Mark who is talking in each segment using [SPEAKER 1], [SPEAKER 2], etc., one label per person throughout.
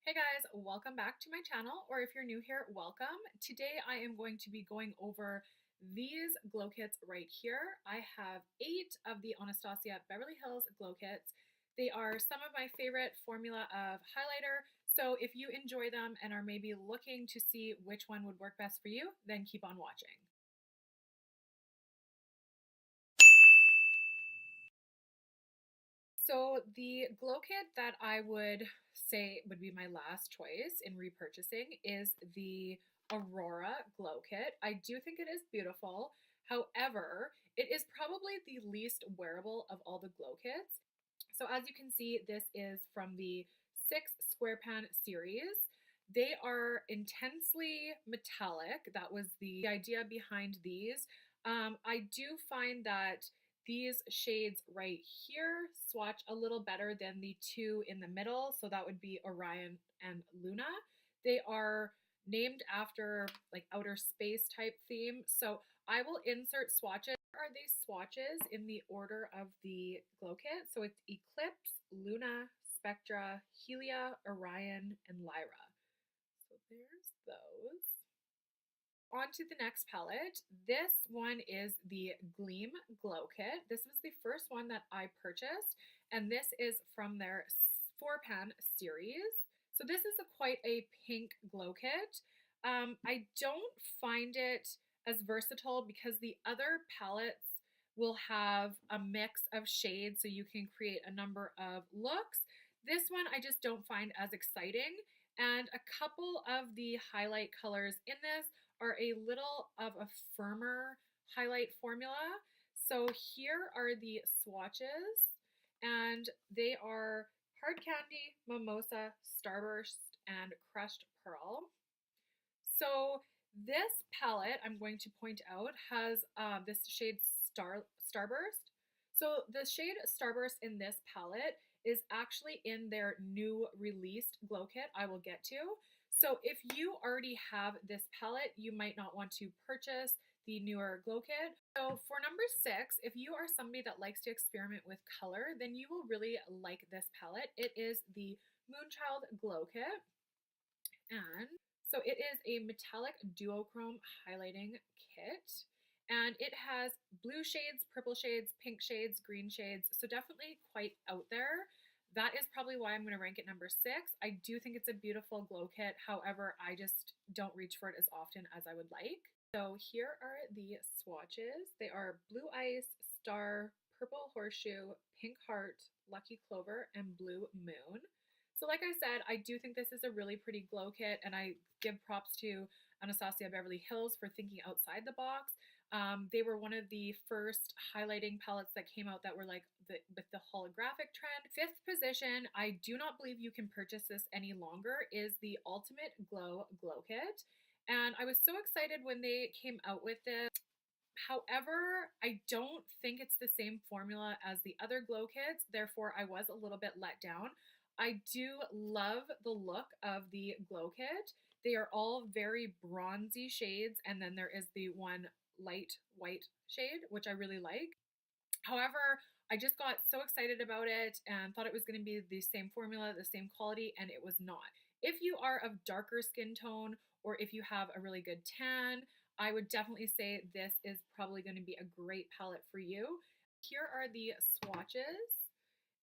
[SPEAKER 1] Hey guys, welcome back to my channel, or if you're new here, welcome. Today I am going to be going over these glow kits right here. I have 8 of the Anastasia Beverly Hills glow kits. They are some of my favorite formula of highlighter, so if you enjoy them and are maybe looking to see which one would work best for you, then keep on watching. So the glow kit that I would say would be my last choice in repurchasing is the Aurora glow kit. I do think it is beautiful. However, it is probably the least wearable of all the glow kits. So as you can see, this is from the 6 square pan series. They are intensely metallic. That was the idea behind these. I do find that these shades right here swatch a little better than the 2 in the middle. So that would be Orion and Luna. They are named after like outer space type theme. So I will insert swatches. Are these swatches in the order of the glow kit? So it's Eclipse, Luna, Spectra, Helia, Orion, and Lyra. So there's those. On to the next palette. This one is the Gleam Glow Kit. This was the first one that I purchased, and this is from their 4-pan series. So this is quite a pink glow kit. I don't find it as versatile because the other palettes will have a mix of shades so you can create a number of looks. This one I just don't find as exciting, and a couple of the highlight colors in this are a little of a firmer highlight formula. So here are the swatches, and they are Hard Candy, Mimosa, Starburst, and Crushed Pearl. So this palette, I'm going to point out, has this shade Starburst. So the shade Starburst in this palette is actually in their new released glow kit I will get to. So if you already have this palette, you might not want to purchase the newer glow kit. So for number 6, if you are somebody that likes to experiment with color, then you will really like this palette. It is the Moonchild Glow Kit, and so it is a metallic duochrome highlighting kit, and it has blue shades, purple shades, pink shades, green shades, so definitely quite out there. That is probably why I'm going to rank it number 6. I do think it's a beautiful glow kit. However, I just don't reach for it as often as I would like. So here are the swatches. They are Blue Ice, Star, Purple Horseshoe, Pink Heart, Lucky Clover, and Blue Moon. So like I said, I do think this is a really pretty glow kit, and I give props to Anastasia Beverly Hills for thinking outside the box. They were one of the first highlighting palettes that came out that were like with the holographic trend. 5th position, I do not believe you can purchase this any longer, is the Ultimate Glow Kit. And I was so excited when they came out with this. However, I don't think it's the same formula as the other glow kits, therefore I was a little bit let down. I do love the look of the glow kit. They are all very bronzy shades, and then there is the one light white shade, which I really like. However, I just got so excited about it and thought it was going to be the same formula, the same quality, and it was not. If you are of darker skin tone, or if you have a really good tan, I would definitely say this is probably going to be a great palette for you. Here are the swatches,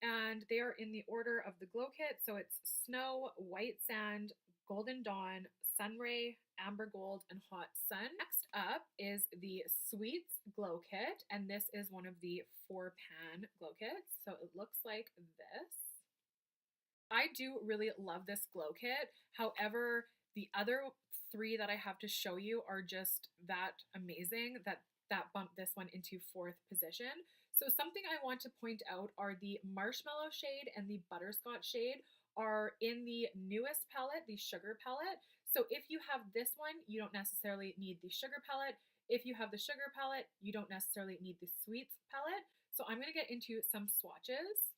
[SPEAKER 1] and they are in the order of the glow kit. So it's Snow, White Sand, Golden Dawn, Sunray, Amber Gold, and Hot Sun. Next up is the Sweets Glow Kit, and this is one of the 4-pan glow kits. So it looks like this. I do really love this glow kit. However, the other 3 that I have to show you are just that amazing that bumped this one into 4th position. So something I want to point out are the Marshmallow shade and the Butterscotch shade are in the newest palette, the Sugar palette. So if you have this one, you don't necessarily need the Sugar palette. If you have the Sugar palette, you don't necessarily need the Sweets palette. So I'm going to get into some swatches.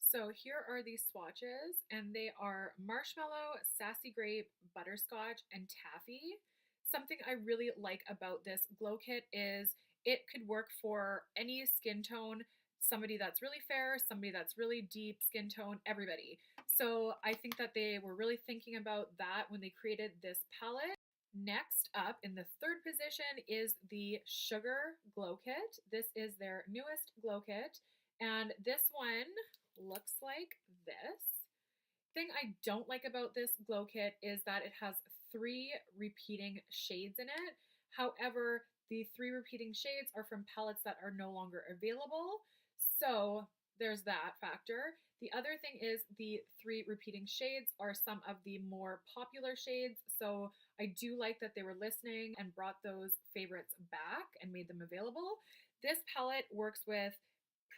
[SPEAKER 1] So here are these swatches, and they are Marshmallow, Sassy Grape, Butterscotch, and Taffy. Something I really like about this glow kit is it could work for any skin tone, somebody that's really fair, somebody that's really deep skin tone, everybody. So I think that they were really thinking about that when they created this palette. Next up in the third position is the Sugar Glow Kit. This is their newest glow kit, and this one looks like this. Thing I don't like about this glow kit is that it has 3 repeating shades in it. However, the 3 repeating shades are from palettes that are no longer available. So there's that factor. The other thing is the 3 repeating shades are some of the more popular shades. So I do like that they were listening and brought those favorites back and made them available. This palette works with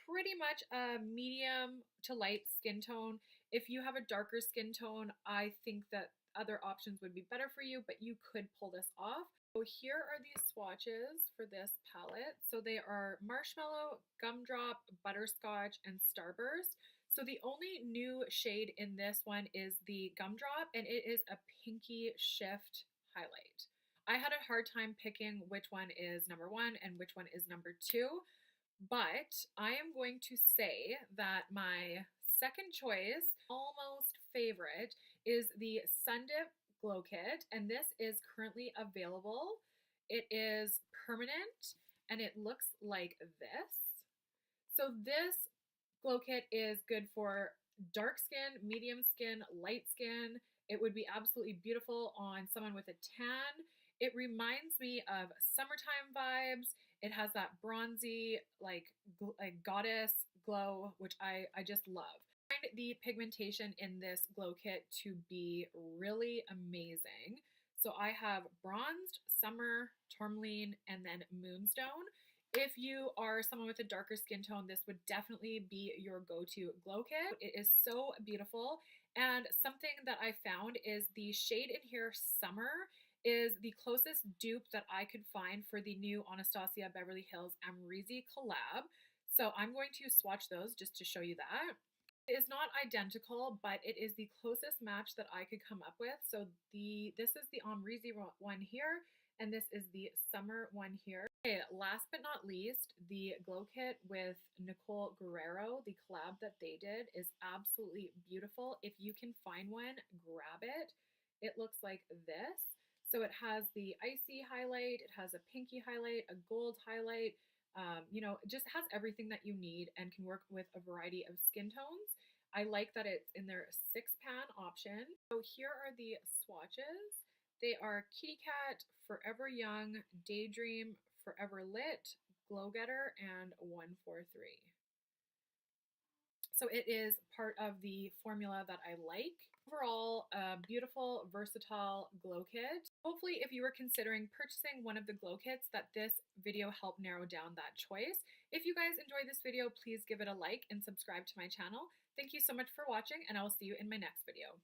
[SPEAKER 1] pretty much a medium to light skin tone. If you have a darker skin tone, I think that other options would be better for you, but you could pull this off. So here are these swatches for this palette. So they are Marshmallow, Gumdrop, Butterscotch, and Starburst. So the only new shade in this one is the Gumdrop, and it is a pinky shift highlight. I had a hard time picking which one is number 1 and which one is number 2, but I am going to say that my second choice, almost favorite, is the Sun Dip Glow Kit, and this is currently available. It is permanent, and it looks like this. So this glow kit is good for dark skin, medium skin, light skin. It would be absolutely beautiful on someone with a tan. It reminds me of summertime vibes. It has that bronzy, like goddess glow, which I just love. I find the pigmentation in this glow kit to be really amazing. So I have bronzed, summer, tourmaline, and then moonstone. If you are someone with a darker skin tone, this would definitely be your go-to glow kit. It is so beautiful. And something that I found is the shade in here, Summer, is the closest dupe that I could find for the new Anastasia Beverly Hills Amrezy collab. So I'm going to swatch those just to show you that. It is not identical, but it is the closest match that I could come up with. So this is the Amrezy one here, and this is the Summer one here. Okay, last but not least, the glow kit with Nicole Guerrero, the collab that they did is absolutely beautiful. If you can find one, grab it. It looks like this. So it has the icy highlight, it has a pinky highlight, a gold highlight, it just has everything that you need and can work with a variety of skin tones. I like that it's in their 6-pan option. So here are the swatches. They are Kitty Cat, Forever Young, Daydream, Forever Lit, Glow Getter, and 143. So it is part of the formula that I like. Overall, a beautiful, versatile glow kit. Hopefully, if you were considering purchasing one of the glow kits, that this video helped narrow down that choice. If you guys enjoyed this video, please give it a like and subscribe to my channel. Thank you so much for watching, and I will see you in my next video.